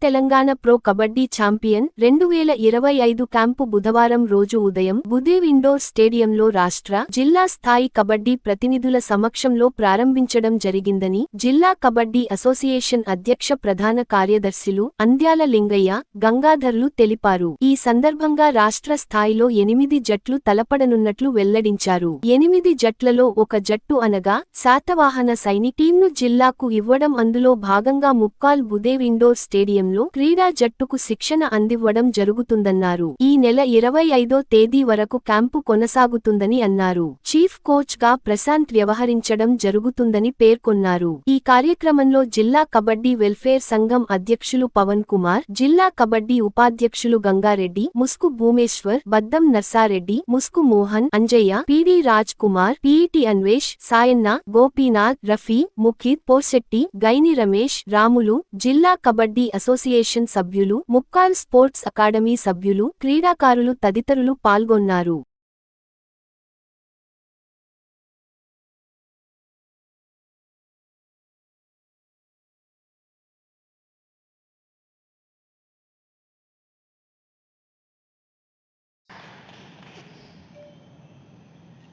Telangana pro kabaddi champion 2025 camp బుధవారం రోజు ఉదయం బుదేవ్ ఇండోర్ స్టేడియంలో రాష్ట్ర, జిల్లా స్థాయి కబడ్డీ ప్రతినిధుల సమక్షంలో ప్రారంభించడం జరిగిందని జిల్లా కబడ్డీ అసోసియేషన్ అధ్యక్ష ప్రధాన కార్యదర్శులు అంద్యాల లింగయ్య, గంగాధర్లు తెలిపారు. ఈ సందర్భంగా రాష్ట్ర స్థాయిలో 8 జట్లు తలపడనున్నట్లు వెల్లడించారు. 8 జట్లలో ఒక జట్టు అనగా శాతవాహన సైనిక్ టీంను జిల్లాకు ఇవ్వడం, అందులో భాగంగా ముక్కాల్ బుదేవ్ ఇండోర్ స్టేడియంలో క్రీడా జట్టుకు శిక్షణ అందివ్వడం జరుగుతుందన్నారు. ఈ నెల 25వ తేదీ వరకు క్యాంపు కొనసాగుతుందని అన్నారు. చీఫ్ కోచ్ గా ప్రశాంత్ వ్యవహరించడం జరుగుతుందని పేర్కొన్నారు. ఈ కార్యక్రమంలో జిల్లా కబడ్డీ వెల్ఫేర్ సంఘం అధ్యక్షులు పవన్ కుమార్, జిల్లా కబడ్డీ ఉపాధ్యక్షులు గంగారెడ్డి, ముస్కు భూమేశ్వర్, బద్దం నర్సారెడ్డి, ముస్కు మోహన్, అంజయ్య, పీడీ రాజ్ కుమార్, పీఈటీ అన్వేష్, సాయన్న, గోపీనాథ్, రఫీ, ముఖిత్, పోర్శెట్టి, గైని రమేష్, రాములు, జిల్లా కబడ్డీ అసోసియేషన్ సభ్యులు, ముక్కాల్ స్పోర్ట్స్ అకాడమీ సభ్యులు, క్రీడాకారులు తదితరులు పాల్గొన్నారు.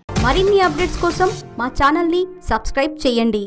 మరిన్ని అప్డేట్స్ కోసం మా ఛానల్ని సబ్స్క్రైబ్ చేయండి.